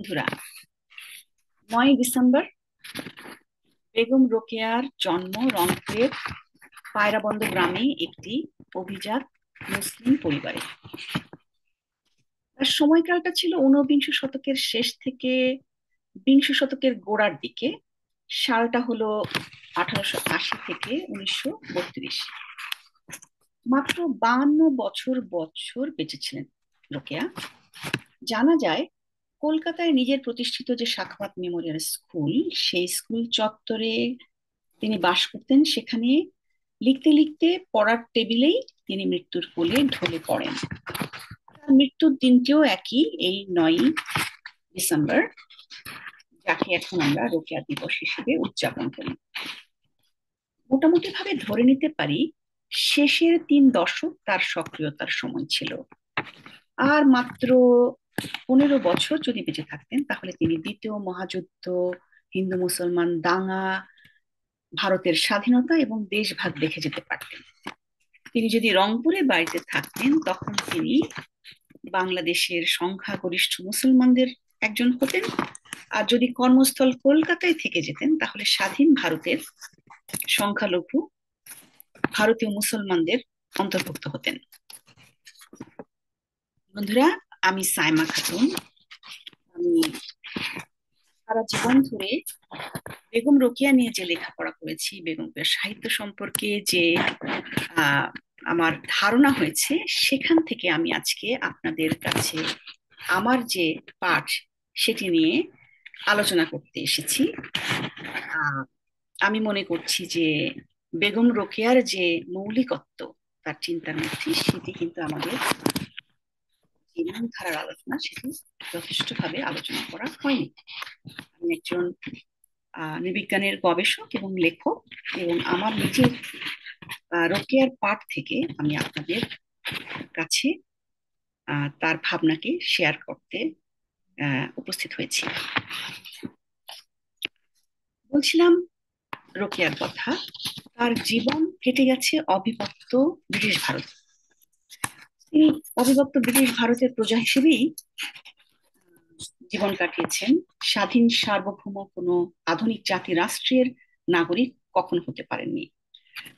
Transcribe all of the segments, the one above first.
বন্ধুরা, 9ই ডিসেম্বর বেগম রোকেয়ার জন্ম রংপুরের পায়রাবন্দ গ্রামে একটি অভিজাত মুসলিম পরিবারে। তার সময়কালটা ছিল ঊনবিংশ শতকের শেষ থেকে বিংশ শতকের গোড়ার দিকে। সালটা হলো 1880 থেকে 1932। মাত্র 52 বছর বছর বেঁচে ছিলেন রোকেয়া। জানা যায় কলকাতায় নিজের প্রতিষ্ঠিত যে সাখাওয়াত মেমোরিয়াল স্কুল, সেই স্কুল চত্বরে তিনি বাস করতেন। সেখানে লিখতে লিখতে পড়ার টেবিলেই তিনি মৃত্যুর কোলে ঢলে পড়েন। তার মৃত্যুর দিনটিও একই, এই 9ই ডিসেম্বর, যাকে এখন আমরা রোকেয়া দিবস হিসেবে উদযাপন করি। মোটামুটি ভাবে ধরে নিতে পারি শেষের 3 দশক তার সক্রিয়তার সময় ছিল। আর মাত্র 15 বছর যদি বেঁচে থাকতেন, তাহলে তিনি দ্বিতীয় মহাযুদ্ধ, হিন্দু মুসলমান দাঙ্গা, ভারতের স্বাধীনতা এবং দেশভাগ দেখে যেতে পারতেন। তিনি যদি রংপুরে বাড়িতে থাকতেন, তখন তিনি বাংলাদেশের সংখ্যাগরিষ্ঠ মুসলমানদের একজন হতেন। আর যদি কর্মস্থল কলকাতায় থেকে যেতেন, তাহলে স্বাধীন ভারতের সংখ্যালঘু ভারতীয় মুসলমানদের অন্তর্ভুক্ত হতেন। বন্ধুরা, আমি সাইমা খাতুন। আমি সারা জীবন ধরে বেগম রোকেয়া নিয়ে যে লেখাপড়া করেছি, বেগম রোকেয়ার সাহিত্য সম্পর্কে যে আহ, আমার ধারণা হয়েছে, সেখান থেকে আমি আজকে আপনাদের কাছে আমার যে পাঠ সেটি নিয়ে আলোচনা করতে এসেছি। আহ, আমি মনে করছি যে বেগম রোকেয়ার যে মৌলিকত্ব তার চিন্তার মধ্যে, সেটি কিন্তু আমাদের যে মূল ধারার আলোচনা, সেটি যথেষ্টভাবে আলোচনা করা হয়নি। আমি একজন নৃবিজ্ঞানের গবেষক এবং লেখক, এবং আমার নিজের রোকেয়ার পাঠ থেকে আমি আপনাদের কাছে তার ভাবনাকে শেয়ার করতে উপস্থিত হয়েছি। বলছিলাম রোকেয়ার কথা। তার জীবন কেটে গেছে অবিভক্ত ব্রিটিশ ভারত। তিনি অবিভক্ত ব্রিটিশ ভারতের প্রজা হিসেবেই জীবন কাটিয়েছেন। স্বাধীন সার্বভৌম কোনো আধুনিক জাতি রাষ্ট্রের নাগরিক কখনো হতে পারেননি।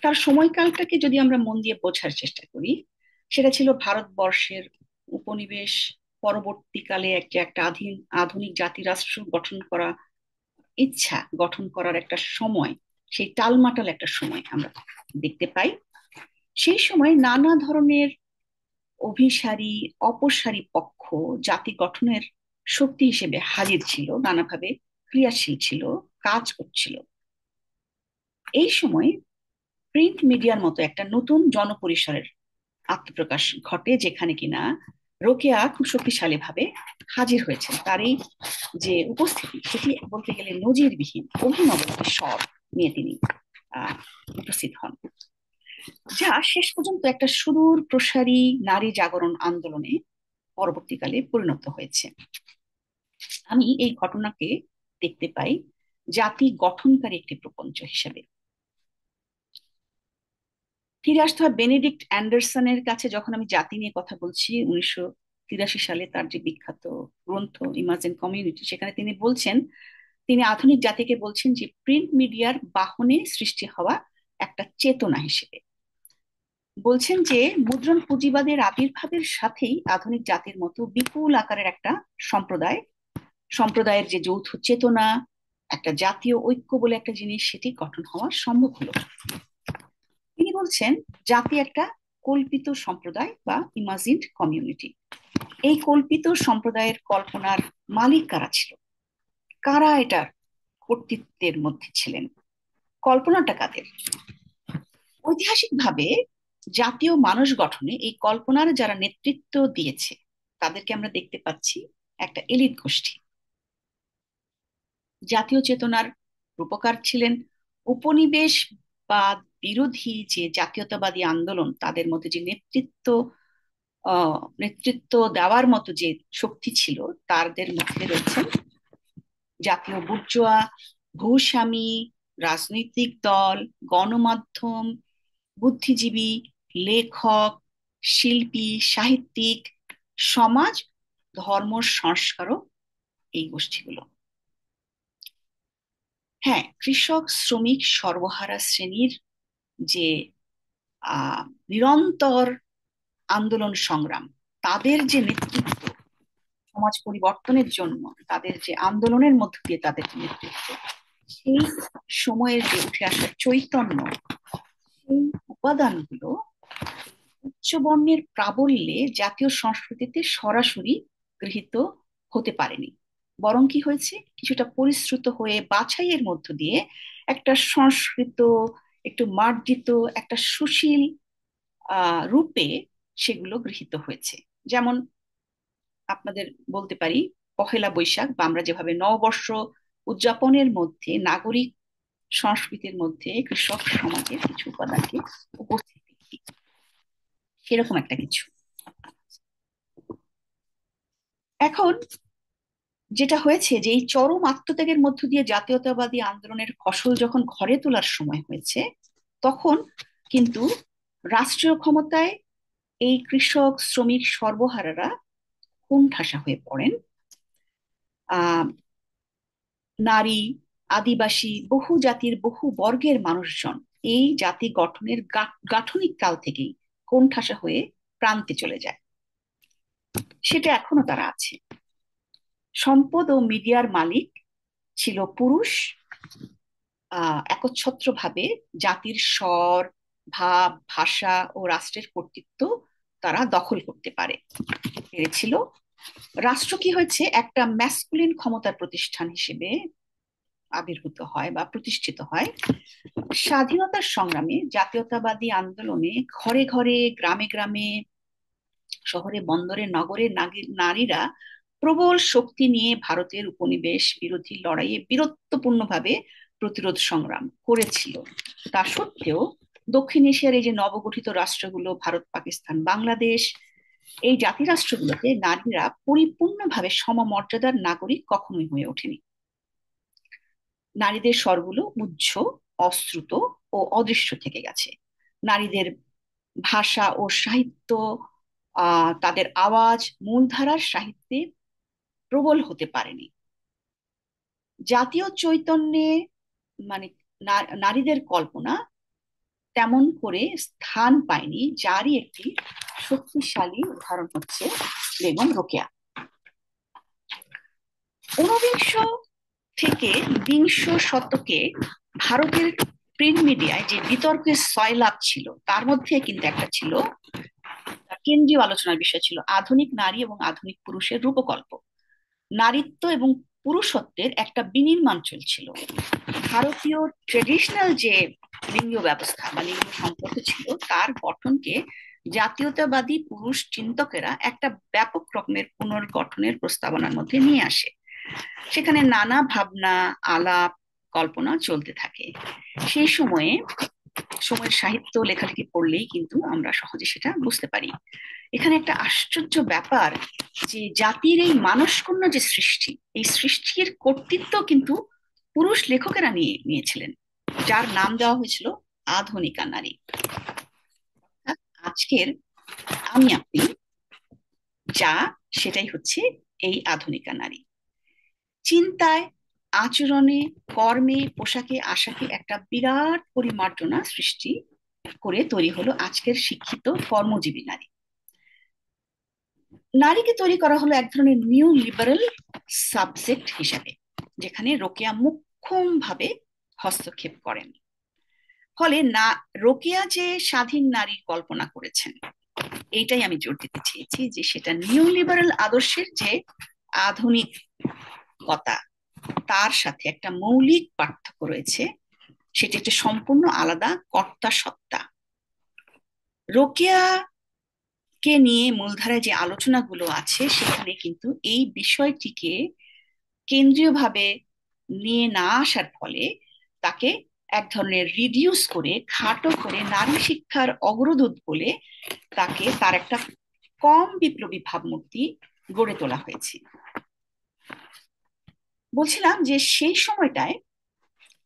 তার সময়কালটাকে যদি আমরা মন দিয়ে বোঝার চেষ্টা করি, সেটা ছিল ভারতবর্ষের উপনিবেশ পরবর্তীকালে একটা আধুনিক জাতি রাষ্ট্র গঠন করার একটা সময়। সেই টালমাটাল একটা সময় আমরা দেখতে পাই। সেই সময় নানা ধরনের অভিসারী অপসারী পক্ষ জাতি গঠনের শক্তি হিসেবে হাজির ছিল, নানাভাবে ক্রিয়াশীল ছিল, কাজ করছিল। এই সময় প্রিন্ট মিডিয়ার মতো একটা নতুন জনপরিসরের আত্মপ্রকাশ ঘটে, যেখানে কিনা রোকেয়া খুব শক্তিশালী ভাবে হাজির হয়েছেন। তার এই যে উপস্থিতি, সেটি বলতে গেলে নজিরবিহীন, অভিনব একটি স্বর নিয়ে তিনি আহ উপস্থিত হন, যা শেষ পর্যন্ত একটা সুদূর প্রসারী নারী জাগরণ আন্দোলনে পরবর্তীকালে পরিণত হয়েছে। আমি এই ঘটনাকে দেখতে পাই জাতি গঠনকারী একটি প্রপঞ্চ হিসেবে। ফিরে আসতে হয় বেনেডিক্ট অ্যান্ডারসনের কাছে। যখন আমি জাতি নিয়ে কথা বলছি, 1983 সালে তার যে বিখ্যাত গ্রন্থ ইমাজিন কমিউনিটি, সেখানে তিনি বলছেন, তিনি আধুনিক জাতিকে বলছেন যে প্রিন্ট মিডিয়ার বাহনে সৃষ্টি হওয়া একটা চেতনা হিসেবে। বলছেন যে মুদ্রণ পুঁজিবাদের আবির্ভাবের সাথেই আধুনিক জাতির মতো বিপুল আকারের একটা সম্প্রদায়ের যে যৌথ চেতনা, একটা জাতীয় ঐক্য বলে একটা জিনিস, সেটি গঠন হওয়া সম্ভব হলো। তিনি বলছেন জাতি একটা কল্পিত সম্প্রদায় বা ইমাজিনড কমিউনিটি। এই কল্পিত সম্প্রদায়ের কল্পনার মালিক কারা ছিল, কারা এটার কর্তৃত্বের মধ্যে ছিলেন, কল্পনাটা কাদের? ঐতিহাসিকভাবে জাতীয় মানুষ গঠনে এই কল্পনার যারা নেতৃত্ব দিয়েছে, তাদেরকে আমরা দেখতে পাচ্ছি একটা এলিট গোষ্ঠী। জাতীয় চেতনার রূপকার ছিলেন উপনিবেশ বা বিরোধী যে জাতীয়তাবাদী আন্দোলন, তাদের মধ্যে যে নেতৃত্ব দেওয়ার মতো যে শক্তি ছিল, তাদের মধ্যে রয়েছেন জাতীয় বুর্জোয়া, ভূস্বামী, রাজনৈতিক দল, গণমাধ্যম, বুদ্ধিজীবী, লেখক, শিল্পী, সাহিত্যিক, সমাজ, ধর্ম সংস্কারক এই গোষ্ঠীগুলো। হ্যাঁ, কৃষক শ্রমিক সর্বহারা শ্রেণীর যে নিরন্তর আন্দোলন সংগ্রাম, তাদের যে নেতৃত্ব সমাজ পরিবর্তনের জন্য, তাদের যে আন্দোলনের মধ্য দিয়ে তাদের যে নেতৃত্ব, সেই সময়ের যে উঠে আসা চৈতন্য, সেই উপাদানগুলো উচ্চ বর্ণের প্রাবল্যে জাতীয় সংস্কৃতিতে সরাসরি গৃহীত হতে পারেনি। বরং কি হয়েছে, কিছুটা পরিশ্রুত হয়ে বাছাইয়ের মধ্য দিয়ে একটা সংস্কৃত, একটু মার্জিত, একটা সুশীল রূপে সেগুলো গৃহীত হয়েছে। যেমন আপনাদের বলতে পারি, পহেলা বৈশাখ বা আমরা যেভাবে নববর্ষ উদযাপনের মধ্যে নাগরিক সংস্কৃতির মধ্যে কৃষক সমাজের কিছু উপাদানকে উপস্থিত দেখি, সেরকম একটা কিছু। এখন যেটা হয়েছে যে এই চরম আত্মত্যাগের মধ্য দিয়ে জাতীয়তাবাদী আন্দোলনের ফসল যখন ঘরে তোলার সময় হয়েছে, তখন কিন্তু রাষ্ট্রীয় ক্ষমতায় এই কৃষক শ্রমিক সর্বহারারা কোণঠাসা হয়ে পড়েন। আহ নারী, আদিবাসী, বহু জাতির বহু বর্গের মানুষজন এই জাতি গঠনের গাঠনিক কাল থেকেই কোণঠাসা হয়ে প্রান্তে চলে যায়। সেটা এখনো তারা আছে। সম্পদ ও মিডিয়ার মালিক ছিল পুরুষ। একচ্ছত্রভাবে জাতির স্বর, ভাব, ভাষা ও রাষ্ট্রের কর্তৃত্ব তারা দখল করতে পেরেছিল। রাষ্ট্র কি হয়েছে, একটা ম্যাসকুলিন ক্ষমতার প্রতিষ্ঠান হিসেবে আবির্ভূত হয় বা প্রতিষ্ঠিত হয়। স্বাধীনতার সংগ্রামে, জাতীয়তাবাদী আন্দোলনে ঘরে ঘরে, গ্রামে গ্রামে, শহরে বন্দরে, নগরে নারীরা প্রবল শক্তি নিয়ে ভারতের উপনিবেশ বিরোধী লড়াইয়ে বীরত্বপূর্ণভাবে প্রতিরোধ সংগ্রাম করেছিল। তা সত্ত্বেও দক্ষিণ এশিয়ার এই যে নবগঠিত রাষ্ট্রগুলো, ভারত, পাকিস্তান, বাংলাদেশ, এই জাতিরাষ্ট্রগুলোতে নারীরা পরিপূর্ণভাবে সমমর্যাদার নাগরিক কখনোই হয়ে ওঠেনি। নারীদের স্বরগুলো উচ্চ, অশ্রুত ও অদৃশ্য থেকে গেছে। নারীদের ভাষা ও সাহিত্য, তাদের আওয়াজ মূলধারার সাহিত্যে প্রবল হতে পারেনি। জাতীয় চৈতন্যে মানে নারীদের কল্পনা তেমন করে স্থান পায়নি, যারই একটি শক্তিশালী উদাহরণ হচ্ছে বেগম রোকেয়া। ঊনবিংশ থেকে বিংশ শতকে ভারতের প্রিন্ট মিডিয়ায় যে বিতর্কের সয়লাভ ছিল, তার মধ্যে কিন্তু একটা ছিল, কেন্দ্রীয় আলোচনার বিষয় ছিল আধুনিক নারী এবং আধুনিক পুরুষের রূপকল্প। নারীত্ব এবং পুরুষত্বের একটা বিনির্মাণ চলছিল। ভারতীয় ট্রেডিশনাল যে লিঙ্গ ব্যবস্থা বা লিঙ্গ সম্পর্ক ছিল, তার গঠনকে জাতীয়তাবাদী পুরুষ চিন্তকেরা একটা ব্যাপক রকমের পুনর্গঠনের প্রস্তাবনার মধ্যে নিয়ে আসে। সেখানে নানা ভাবনা, আলাপ, কল্পনা চলতে থাকে। সেই সময়ের সাহিত্য লেখালেখি পড়লেই কিন্তু আমরা সহজে সেটা বুঝতে পারি। এখানে একটা আশ্চর্য ব্যাপার, যে জাতির এই মানসকন্যা যে সৃষ্টি, এই সৃষ্টির কর্তৃত্ব কিন্তু পুরুষ লেখকেরা নিয়েছিলেন, যার নাম দেওয়া হয়েছিল আধুনিকা নারী। আজকের আমি আপনি যা, সেটাই হচ্ছে এই আধুনিকা নারী। চিন্তায়, আচরণে, কর্মে, পোশাকে, আশাকে একটা বিরাট পরিমার্জনা সৃষ্টি করে তৈরি হলো আজকের শিক্ষিত কর্মজীবী নারী। নারীকে তৈরি করা হলো এক ধরনের নিউ লিবারেল সাবজেক্ট হিসাবে, যেখানে রোকেয়া মোক্ষম ভাবে হস্তক্ষেপ করেন। ফলে না, রোকেয়া যে স্বাধীন নারীর কল্পনা করেছেন, এইটাই আমি জোর দিতে চেয়েছি, যে সেটা নিউ লিবারেল আদর্শের যে আধুনিকতা, তার সাথে একটা মৌলিক পার্থক্য রয়েছে। সেটি একটা সম্পূর্ণ আলাদা কর্তা সত্তা। রোকেয়া কে নিয়ে মূলধারায় যে আলোচনাগুলো আছে, সেখানে কিন্তু এই বিষয়টিকে কেন্দ্রীয়ভাবে নিয়ে না আসার ফলে তাকে এক ধরনের রিডিউস করে, খাটো করে নারী শিক্ষার অগ্রদূত বলে তাকে তার একটা কম বিপ্লবী ভাবমূর্তি গড়ে তোলা হয়েছে। বলছিলাম যে সেই সময়টায়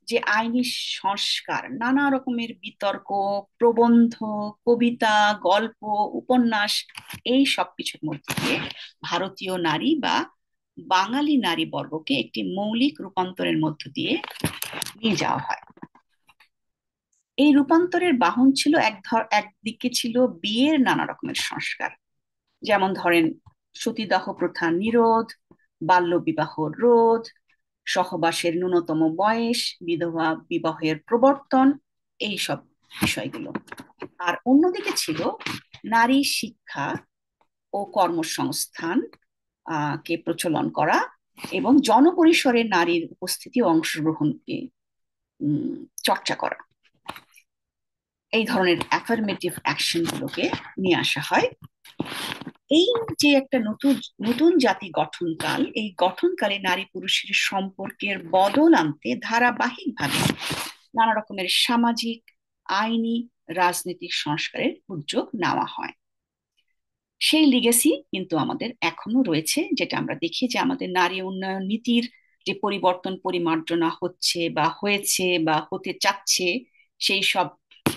যে আইনি সংস্কার, নানা রকমের বিতর্ক, প্রবন্ধ, কবিতা, গল্প, উপন্যাস, এই সব কিছুর মধ্যে দিয়ে ভারতীয় নারী বা বাঙালি নারী বর্গকে একটি মৌলিক রূপান্তরের মধ্য দিয়ে নিয়ে যাওয়া হয়। এই রূপান্তরের বাহন ছিল একদিকে ছিল বিয়ের নানা রকমের সংস্কার, যেমন ধরেন সতীদাহ প্রথা নিরোধ, বাল্য বিবাহ রোধ, সহবাসের ন্যূনতম বয়স, বিধবা বিবাহের প্রবর্তন, এই সব বিষয়গুলো। আর অন্যদিকে ছিল নারী শিক্ষা ও কর্মসংস্থান কে প্রচলন করা এবং জনপরিসরে নারীর উপস্থিতি ও অংশগ্রহণকে চর্চা করা। এই ধরনের অ্যাফার্মেটিভ অ্যাকশন গুলোকে নিয়ে আসা হয়। এই যে একটা নতুন নতুন জাতি গঠনকাল, এই গঠনকালে নারী পুরুষের সম্পর্কের বদল আনতে ধারাবাহিকভাবে নানা রকমের সামাজিক, আইনি, রাজনৈতিক সংস্কারের উদ্যোগ নেওয়া হয়। সেই লিগেসি কিন্তু আমাদের এখনো রয়েছে, যেটা আমরা দেখি যে আমাদের নারী উন্নয়ন নীতির যে পরিবর্তন পরিমার্জনা হচ্ছে বা হয়েছে বা হতে চাচ্ছে, সেই সব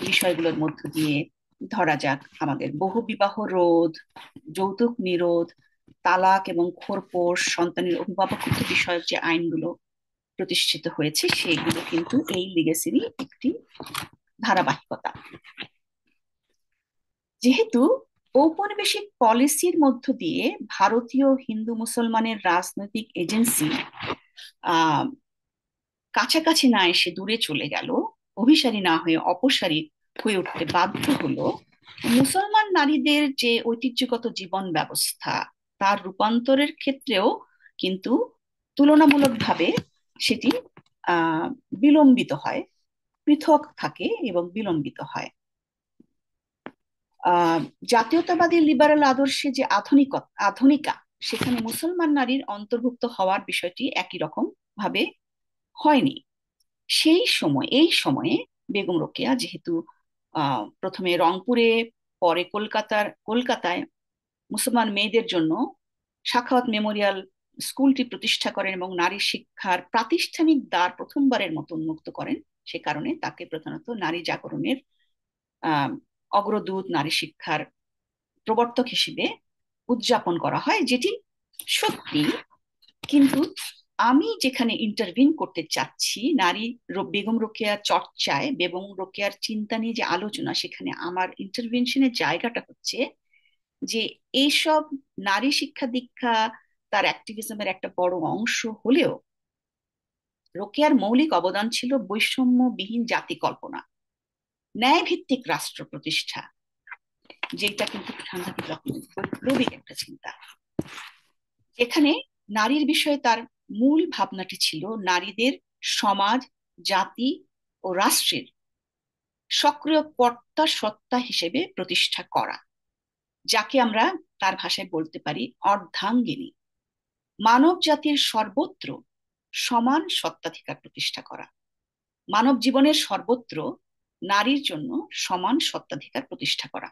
বিষয়গুলোর মধ্য দিয়ে ধরা যাক আমাদের বহুবিবাহ রোধ, যৌতুক নিরোধ, তালাক এবং খোরপোশ, সন্তানের অভিভাবকত্ব বিষয়ক যে আইনগুলো প্রতিষ্ঠিত হয়েছে, সেগুলো কিন্তু এই লিগেসিরই একটি ধারাবাহিকতা। যেহেতু ঔপনিবেশিক পলিসির মধ্য দিয়ে ভারতীয় হিন্দু মুসলমানের রাজনৈতিক এজেন্সি আহ কাছাকাছি না এসে দূরে চলে গেল, অভিসারী না হয়ে অপসারী হয়ে উঠতে বাধ্য হলো, মুসলমান নারীদের যে ঐতিহ্যগত জীবন ব্যবস্থা তার রূপান্তরের ক্ষেত্রেও কিন্তু তুলনামূলকভাবে সেটি আহ বিলম্বিত হয়, পৃথক থাকে এবং বিলম্বিত হয়। আহ জাতীয়তাবাদী লিবারেল আদর্শে যে আধুনিকা, সেখানে মুসলমান নারীর অন্তর্ভুক্ত হওয়ার বিষয়টি একই রকম ভাবে হয়নি। এই সময়ে বেগম রোকেয়া যেহেতু প্রথমে রংপুরে, পরে কলকাতায় মুসলমান মেয়েদের জন্য সাখাওয়াত মেমোরিয়াল স্কুলটি প্রতিষ্ঠা করেন এবং নারী শিক্ষার প্রাতিষ্ঠানিক দ্বার প্রথমবারের মতো উন্মুক্ত করেন, সে কারণে তাকে প্রধানত নারী জাগরণের আহ অগ্রদূত, নারী শিক্ষার প্রবর্তক হিসেবে উদযাপন করা হয়, যেটি সত্যি। কিন্তু আমি যেখানে ইন্টারভিন করতে চাচ্ছি বেগম রোকেয়ার চর্চায়, বেগম রোকেয়ার চিন্তা নিয়ে যে আলোচনা, সেখানে আমার ইন্টারভেনশনের জায়গাটা হচ্ছে যে এইসব নারী শিক্ষা দীক্ষা তার অ্যাক্টিভিজমের একটা বড় অংশ হলেও রোকেয়ার মৌলিক অবদান ছিল বৈষম্যবিহীন জাতি কল্পনা, ন্যায় ভিত্তিক রাষ্ট্র প্রতিষ্ঠা, যেটা কিন্তু সাংঘাতিক রকমের বৈপ্লবিক একটা চিন্তা। এখানে নারীর বিষয়ে তার মূল ভাবনাটি ছিল নারীদের সমাজ, জাতি ও রাষ্ট্রের সক্রিয় কর্তা সত্তা হিসেবে প্রতিষ্ঠা করা, যাকে আমরা তার ভাষায় বলতে পারি অর্ধাঙ্গিনী। মানব জাতির সর্বত্র সমান সত্ত্বাধিকার প্রতিষ্ঠা করা, মানব জীবনের সর্বত্র নারীর জন্য সমান সত্ত্বাধিকার প্রতিষ্ঠা করা।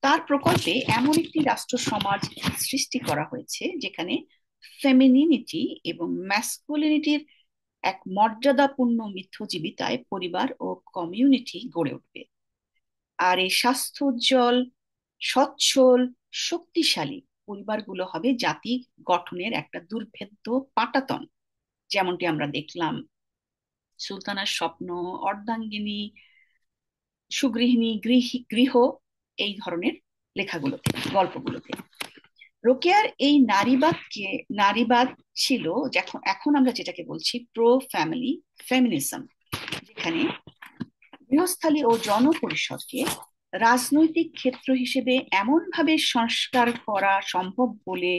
তার প্রকল্পে এমন একটি রাষ্ট্র সমাজ সৃষ্টি করা হয়েছে যেখানে ফেমিনিনিটি এবং ম্যাসকুলিনিটির এক মর্যাদাপূর্ণ মিথ্যজীবিতায় পরিবার ও কমিউনিটি গড়ে উঠবে। আর এই স্বাস্থ্য উজ্জ্বল, সচ্ছল, শক্তিশালী পরিবারগুলো হবে জাতি গঠনের একটা দুর্ভেদ্য পাটাতন, যেমনটি আমরা দেখলাম সুলতানার স্বপ্ন, অর্ধাঙ্গিনী, সুগৃহিণী, গৃহ, এই ধরনের লেখাগুলোতে, গল্পগুলোতে। রোকেয়ার এই নারীবাদ ছিল এখন আমরা যেটাকে বলছি প্রো ফ্যামিলি ফেমিনিজম, যেখানে গৃহস্থালী ও জনপরিষদকে রাজনৈতিক ক্ষেত্র হিসেবে এমন ভাবে সংস্কার করা সম্ভব বলে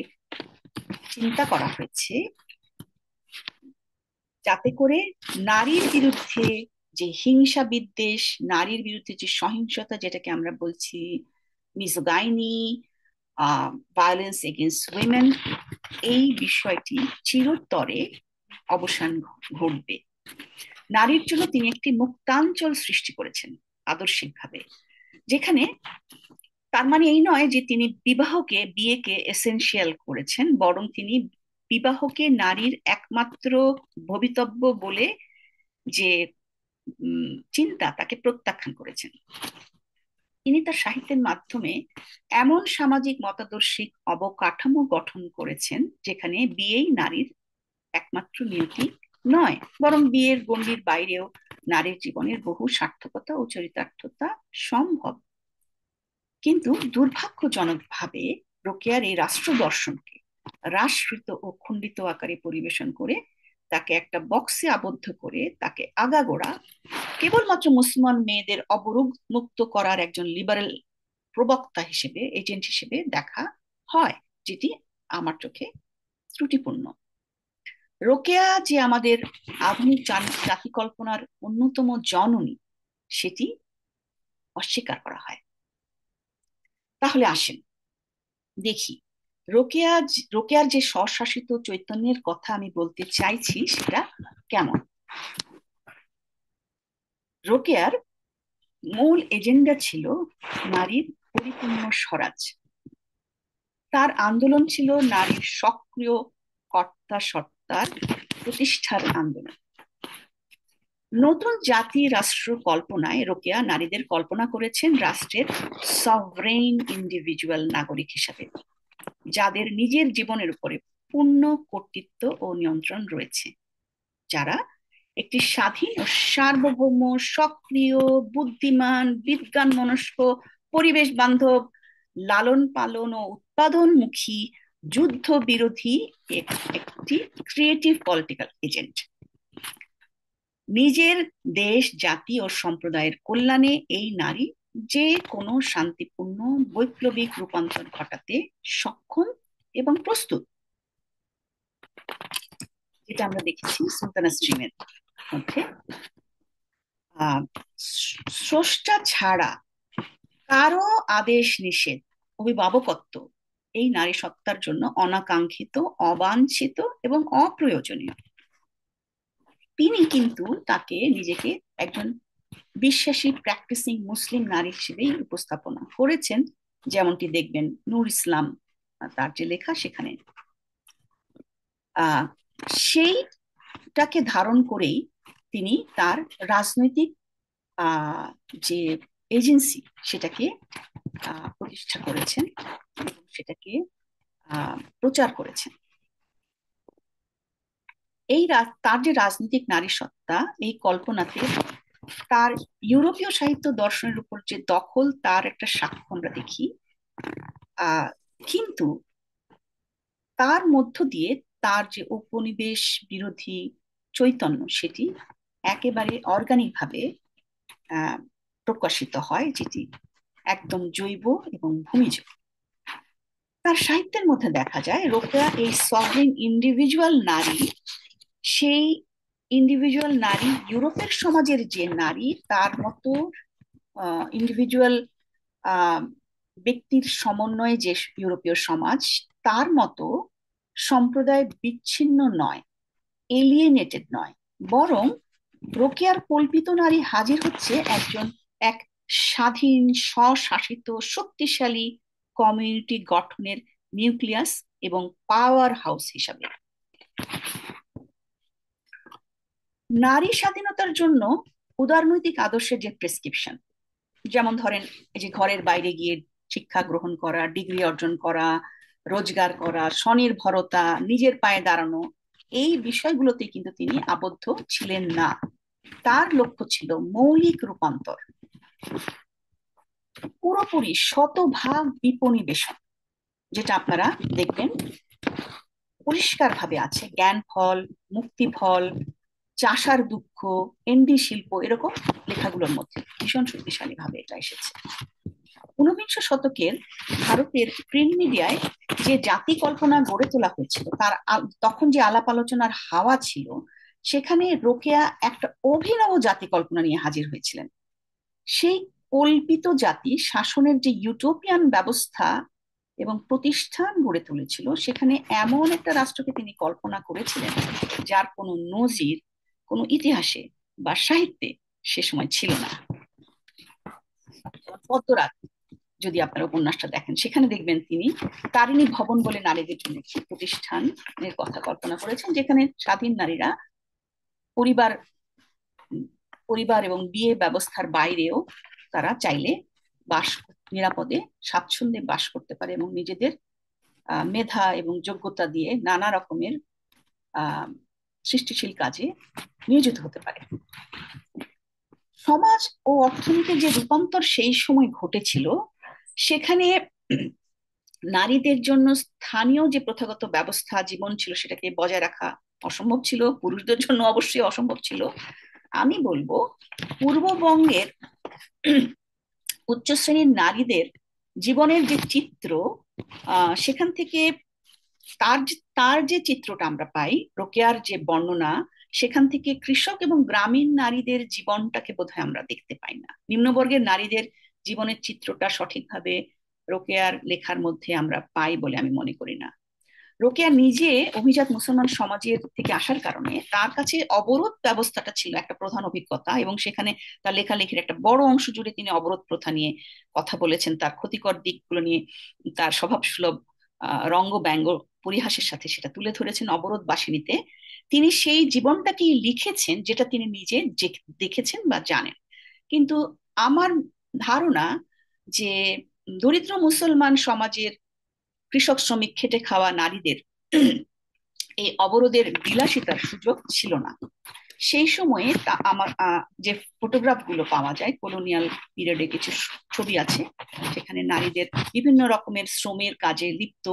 চিন্তা করা হয়েছে যাতে করে নারীর বিরুদ্ধে যে হিংসা বিদ্বেষ, নারীর বিরুদ্ধে যে সহিংসতা, যেটাকে আমরা বলছি মিসোগাইনি, ভায়োলেন্স এগেইনস্ট উইমেন, এই বিষয়টি চিরতরে অবসান ঘটবে। নারীর জন্য তিনি একটি মুক্তাঞ্চল সৃষ্টি করেছেন আদর্শিকভাবে, যেখানে তার মানে এই নয় যে তিনি বিয়েকে এসেনশিয়াল করেছেন, বরং তিনি বিবাহকে নারীর একমাত্র ভবিতব্য বলে যে চিন্তা, তাকে প্রত্যাখ্যান করেছেন। তিনি তার সাহিত্যের মাধ্যমে এমন সামাজিক মতাদর্শিক অবকাঠামো গঠন করেছেন যেখানে বিয়েই নারীর একমাত্র নিয়তি নয়, বরং বিয়ের গণ্ডির বাইরেও নারীর জীবনের বহু সার্থকতা ও চরিতার্থতা সম্ভব। কিন্তু দুর্ভাগ্যজনকভাবে রোকেয়ার এই রাষ্ট্র দর্শনকে হ্রাসকৃত ও খণ্ডিত আকারে পরিবেশন করে তাকে একটা বক্সে আবদ্ধ করে তাকে আগাগোড়া কেবলমাত্র মুসলমান মেয়েদের অবরোধ মুক্ত করার একজন লিবারেল প্রবক্তা হিসেবে, এজেন্ট হিসেবে দেখা হয়, যেটি আমার চোখে ত্রুটিপূর্ণ। রোকেয়া যে আমাদের আধুনিক জাতি কল্পনার অন্যতম জননী, সেটি অস্বীকার করা হয়। তাহলে আসেন দেখি রোকেয়ার যে স্বশাসিত চৈতন্যের কথা আমি বলতে চাইছি সেটা কেমন। রোকেয়ার মূল এজেন্ডা ছিল নারীর পরিপূর্ণ স্বরাজ। তার আন্দোলন ছিল নারীর সক্রিয় কর্তা সত্তার প্রতিষ্ঠার আন্দোলন। নতুন জাতি রাষ্ট্র কল্পনায় রোকেয়া নারীদের কল্পনা করেছেন রাষ্ট্রের সভরেইন ইন্ডিভিজুয়াল নাগরিক হিসাবে, যাদের নিজের জীবনের উপরে পূর্ণ কর্তৃত্ব ও নিয়ন্ত্রণ রয়েছে, যারা একটি স্বাধীন ও সার্বভৌম, সক্রিয়, বুদ্ধিমান, বিজ্ঞান মনস্ক, পরিবেশ বান্ধব, লালন পালন ও উৎপাদনমুখী, যুদ্ধ বিরোধী একটি ক্রিয়েটিভ পলিটিক্যাল এজেন্ট। নিজের দেশ, জাতি ও সম্প্রদায়ের কল্যাণে এই নারী যে কোনো শান্তিপূর্ণ বৈপ্লবিক রূপান্তর ঘটাতে সক্ষম এবং প্রস্তুত। এটা আমরা দেখেছি সুলতানা স্ট্রিমের মধ্যে। স্রষ্টা ছাড়া কারো আদেশ নিষেধ, অভিভাবকত্ব এই নারী সত্তার জন্য অনাকাঙ্ক্ষিত, অবাঞ্ছিত এবং অপ্রয়োজনীয়। তিনি কিন্তু তাকে নিজেকে একজন বিশ্বাসী প্র্যাকটিসিং মুসলিম নারী হিসেবেই উপস্থাপনা করেছেন, যেমনটি দেখবেন নূর ইসলাম তার যে লেখা সেখানে। সেইটাকে ধারণ করেই তিনি তার রাজনৈতিক যে এজেন্সি সেটাকে প্রতিষ্ঠা করেছেন, সেটাকে প্রচার করেছেন। এই তার যে রাজনৈতিক নারী সত্তা, এই কল্পনাতে তার ইউরোপীয় সাহিত্য দর্শনের উপর যে দখল, তার একটা সাক্ষ্য আমরা দেখি। কিন্তু তার মধ্য দিয়ে তার যে উপনিবেশ বিরোধী চৈতন্য, সেটি একেবারে অর্গানিক ভাবে প্রকাশিত হয়, যেটি একদম জৈব এবং ভূমিজ। তার সাহিত্যের মধ্যে দেখা যায় রোকেয়া এই সভরেন ইন্ডিভিজুয়াল নারী, সেই ইন্ডিভিজুয়াল নারী ইউরোপের সমাজের যে নারী, তার মতো ইন্ডিভিজুয়াল ব্যক্তির সমন্বয়ে যে ইউরোপীয় সমাজ, তার মতো সম্প্রদায় বিচ্ছিন্ন নয়, এলিয়েনেটেড নয়, বরং রোকেয়ার কল্পিত নারী হাজির হচ্ছে এক স্বাধীন, স্বশাসিত, শক্তিশালী কমিউনিটি গঠনের নিউক্লিয়াস এবং পাওয়ার হাউস হিসাবে। নারী স্বাধীনতার জন্য উদারনৈতিক আদর্শের যে প্রেসক্রিপশন, যেমন ধরেন এই যে ঘরের বাইরে গিয়ে শিক্ষা গ্রহণ করা, ডিগ্রি অর্জন করা, রোজগার করা, স্বনির্ভরতা, নিজের পায়ে দাঁড়ানো, এই বিষয়গুলোতে কিন্তু তিনি আবদ্ধ ছিলেন না। তার লক্ষ্য ছিল মৌলিক রূপান্তর, পুরোপুরি শতভাগ বিপণিবেশন, যেটা আপনারা দেখবেন পরিষ্কার ভাবে আছে জ্ঞান ফল, মুক্তি ফল, চাষার দুঃখ, এন্ডি শিল্প, এরকম লেখাগুলোর মধ্যে ভীষণ শক্তিশালী ভাবে এটা এসেছে। ঊনবিংশ শতকের ভারতের প্রিন্ট মিডিয়ায় যে জাতি কল্পনা গড়ে তোলা হয়েছিল, তার তখন যে আলাপ আলোচনার হাওয়া ছিল, সেখানে রোকেয়া একটা অভিনব জাতি কল্পনা নিয়ে হাজির হয়েছিলেন। সেই কল্পিত জাতি শাসনের যে ইউটোপিয়ান ব্যবস্থা এবং প্রতিষ্ঠান গড়ে তুলেছিল, সেখানে এমন একটা রাষ্ট্রকে তিনি কল্পনা করেছিলেন যার কোনো নজির কোনো ইতিহাসে বা সাহিত্যে সে সময় ছিল না। পদ্মরাত যদি আপনারা উপন্যাসটা দেখেন, সেখানে দেখবেন তিনি তারিণী ভবন বলে নারীদের জন্য একটি প্রতিষ্ঠানের কথা কল্পনা করেছেন, যেখানে স্বাধীন নারীরা পরিবার এবং বিয়ে ব্যবস্থার বাইরেও তারা চাইলে বাস নিরাপদে স্বাচ্ছন্দ্যে বাস করতে পারে এবং নিজেদের মেধা এবং যোগ্যতা দিয়ে নানা রকমের আহ সৃষ্টিশীল কাজে নিয়োজিত হতে পারে। সমাজ ও অর্থনীতির যে রূপান্তর সেই সময় ঘটেছিল, সেখানে নারীদের জন্য স্থানীয় যে প্রথাগত ব্যবস্থা জীবন ছিল সেটাকে বজায় রাখা অসম্ভব ছিল, পুরুষদের জন্য অবশ্যই অসম্ভব ছিল। আমি বলবো পূর্ববঙ্গের উচ্চ শ্রেণীর নারীদের জীবনের যে চিত্র, সেখান থেকে তার যে চিত্রটা আমরা পাই, রোকেয়ার যে বর্ণনা, সেখান থেকে কৃষক এবং গ্রামীণ নারীদের জীবনটাকে বোধহয় আমরা দেখতে পাই না। নিম্নবর্গের নারীদের জীবনের চিত্রটা সঠিকভাবে রোকেয়ার লেখার মধ্যে আমরা পাই বলে আমি মনে করি না। রোকেয়া নিজে অভিজাত মুসলমান সমাজের থেকে আসার কারণে তার কাছে অবরোধ ব্যবস্থাটা ছিল একটা প্রধান অভিজ্ঞতা, এবং সেখানে তার লেখালেখির একটা বড় অংশ জুড়ে তিনি অবরোধ প্রথা নিয়ে কথা বলেছেন, তার ক্ষতিকর দিকগুলো নিয়ে তার স্বভাবসুলভ রঙ্গ ব্যঙ্গ পরিহাসের সাথে সেটা তুলে ধরেছেন অবরোধ বাসিনীতে। তিনি সেই জীবনটাকেই লিখেছেন যেটা তিনি নিজে দেখেছেন বা জানেন। কিন্তু আমার ধারণা যে দরিদ্র মুসলমান সমাজের কৃষক শ্রমিক খেটে খাওয়া নারীদের এই অবরোধের বিলাসিতার সুযোগ ছিল না। সেই সময়ে আমার যে ফটোগ্রাফ গুলো পাওয়া যায়, কলোনিয়াল পিরিয়ডে কিছু ছবি আছে, সেখানে নারীদের বিভিন্ন রকমের শ্রমের কাজে লিপ্ত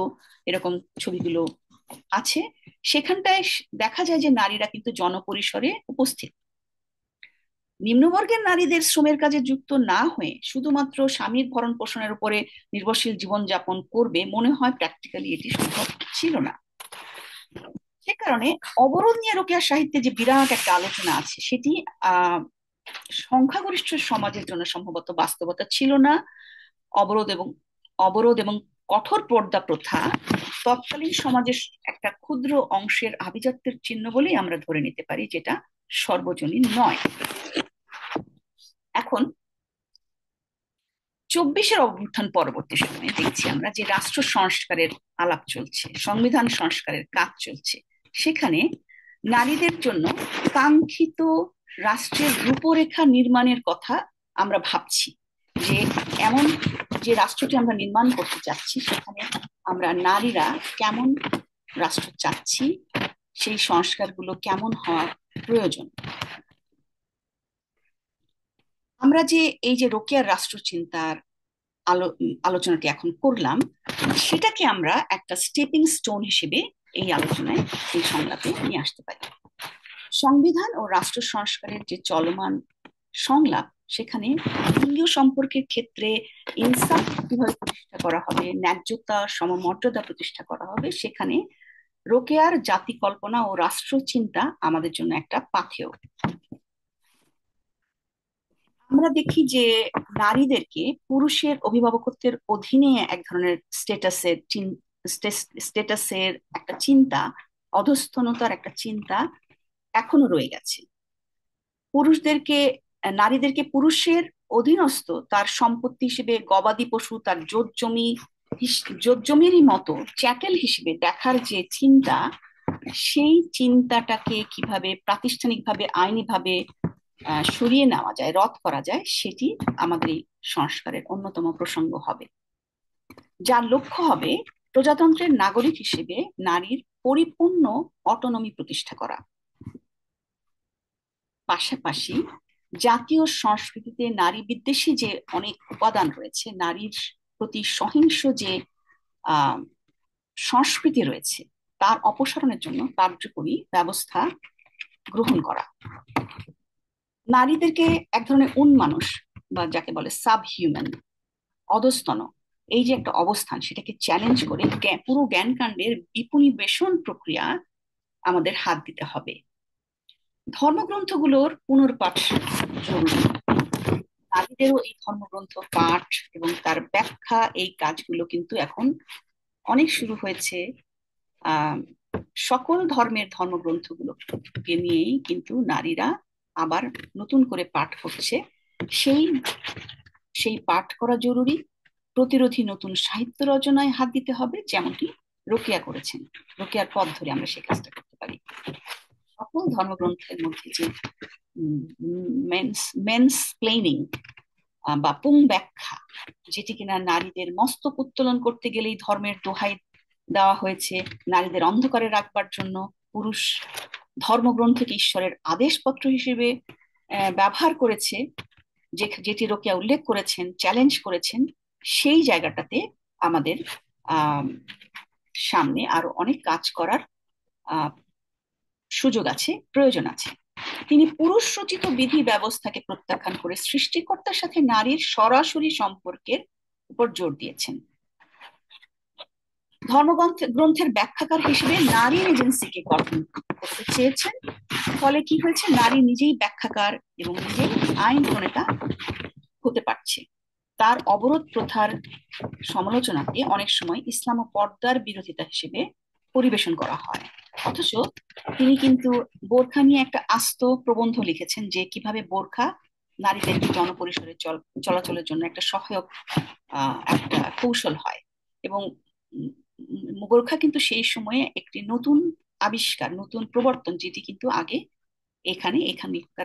এরকম ছবিগুলো আছে। সেখানটায় দেখা যায় যে নারীরা কিন্তু জনপরিসরে উপস্থিত। নিম্নবর্গের নারীদের শ্রমের কাজে যুক্ত না হয়ে শুধুমাত্র স্বামীর ভরণ পোষণের উপরে নির্ভরশীল জীবনযাপন করবে, মনে হয় প্র্যাকটিক্যালি এটি সম্ভব ছিল না। সে কারণে অবরোধ নিয়ে রোকেয়া সাহিত্যে যে বিরাট একটা আলোচনা আছে, সেটি সংখ্যাগরিষ্ঠ সমাজের জন্য সম্ভবত বাস্তবতা ছিল না। অবরোধ এবং কঠোর পর্দা প্রথা তৎকালীন সমাজের একটা ক্ষুদ্র অংশের আভিজাত্যের চিহ্ন বলেই আমরা ধরে নিতে পারি, যেটা সর্বজনীন নয়। এখন 24-এর অভ্যুত্থান পরবর্তী সময়ে দেখছি আমরা যে রাষ্ট্র সংস্কারের আলাপ চলছে, সংবিধান সংস্কারের কাজ চলছে। সেখানে নারীদের জন্য কাঙ্ক্ষিত রাষ্ট্রের রূপরেখা নির্মাণের কথা আমরা ভাবছি, যে এমন যে রাষ্ট্রটি আমরা নির্মাণ করতে চাচ্ছি, সেখানে আমরা নারীরা কেমন রাষ্ট্র চাচ্ছি, সেই সংস্কারগুলো কেমন হওয়া প্রয়োজন। আমরা যে এই যে রোকেয়ার রাষ্ট্রচিন্তার আলোচনাটি এখন করলাম, সেটাকে আমরা একটা স্টেপিং স্টোন হিসেবে এই আলোচনায়, এই সংলাপে নিয়ে আসতে পারি। সংবিধান ও রাষ্ট্র সংস্কারের যে চলমান সংলাপ, সেখানে লিঙ্গীয় সম্পর্কের ক্ষেত্রে ইনসাফ কিভাবে প্রতিষ্ঠা করা হবে, ন্যায্যতা সমমর্যাদা প্রতিষ্ঠা করা হবে, সেখানে রোকেয়ার জাতি কল্পনা ও রাষ্ট্র চিন্তা আমাদের জন্য একটা পাথেয়। আমরা দেখি যে নারীদেরকে পুরুষের অভিভাবকত্বের অধীনে এক ধরনের স্টেটাসের একটা চিন্তা, অধস্তনতার একটা চিন্তা এখনো রয়ে গেছে। নারীদেরকে পুরুষের অধীনস্থ, তার সম্পত্তি হিসেবে গবাদি পশু, তার জোত জমিরই মতো চ্যাটেল হিসেবে দেখার যে চিন্তা, সেই চিন্তাটাকে কিভাবে প্রাতিষ্ঠানিকভাবে আইনিভাবে সরিয়ে নেওয়া যায়, রদ করা যায়, সেটি আমাদের এই সংস্কারের অন্যতম প্রসঙ্গ হবে, যার লক্ষ্য হবে প্রজাতন্ত্রের নাগরিক হিসেবে নারীর পরিপূর্ণ অটোনমি প্রতিষ্ঠা করা। পাশাপাশি জাতীয় সংস্কৃতিতে নারী বিদ্বেষী যে অনেক উপাদান রয়েছে, নারীর প্রতি সহিংস যে সংস্কৃতি রয়েছে, তার অপসারণের জন্য কার্যকরী ব্যবস্থা গ্রহণ করা। নারীদেরকে এক ধরনের উন্মানুষ বা যাকে বলে সাব হিউম্যান, অধস্তন, এই যে একটা অবস্থান, সেটাকে চ্যালেঞ্জ করে পুরো জ্ঞানকাণ্ডের বিপুনিবেশন প্রক্রিয়া আমাদের হাত দিতে হবে। ধর্মগ্রন্থগুলোর পুনর্পাঠ জরুরি। নারীদেরও এই ধর্মগ্রন্থ পাঠ এবং তার ব্যাখ্যা, এই কাজগুলো কিন্তু এখন অনেক শুরু হয়েছে। সকল ধর্মের ধর্মগ্রন্থগুলোকে নিয়েই কিন্তু নারীরা আবার নতুন করে পাঠ করছে। সেই পাঠ করা জরুরি। প্রতিরোধী নতুন সাহিত্য রচনায় হাত দিতে হবে, যেমনটি রোকেয়া করেছেন। রোকেয়ার পথ ধরে আমরা সেই কাজটা করতে পারি। সকল ধর্মগ্রন্থের মধ্যে যে মেন্সপ্লেনিং বা পুং ব্যাখ্যা, যেটি কিনা নারীদের মস্তক উত্তোলন করতে গেলেই ধর্মের দোহাই দেওয়া হয়েছে, নারীদের অন্ধকারে রাখবার জন্য পুরুষ ধর্মগ্রন্থকে ঈশ্বরের আদেশপত্র হিসেবে ব্যবহার করেছে, যেটি রোকেয়া উল্লেখ করেছেন, চ্যালেঞ্জ করেছেন, সেই জায়গাটাতে আমাদের আহ সামনে আরো অনেক কাজ করার আহ সুযোগ আছে, প্রয়োজন আছে। তিনি পুরুষ রচিত বিধি ব্যবস্থাকে প্রত্যাখ্যান করে সৃষ্টিকর্তার সাথে নারীর সরাসরি সম্পর্কের উপর জোর দিয়েছেন। ধর্মগ্রন্থের ব্যাখ্যাকার হিসেবে নারী এজেন্সিকে গঠন করতে চেয়েছেন। ফলে কি হয়েছে, নারী নিজেই ব্যাখ্যাকার এবং নিজেই আইন প্রণেতা হতে পারছে। তার অবরোধ প্রথার সমালোচনাকে অনেক সময় ইসলাম ও পর্দার বিরোধিতা হিসেবে পরিবেশন করা হয়। অথচ তিনি কিন্তু বোরখা নিয়ে একটা আস্ত প্রবন্ধ লিখেছেন, যে কিভাবে বোরখা নারীদের জনপরিসরে চলাচলের জন্য একটা সহায়ক একটা কৌশল হয়। এবং বোরখা কিন্তু সেই সময়ে একটি নতুন আবিষ্কার, নতুন প্রবর্তন, যেটি কিন্তু আগে এখানকার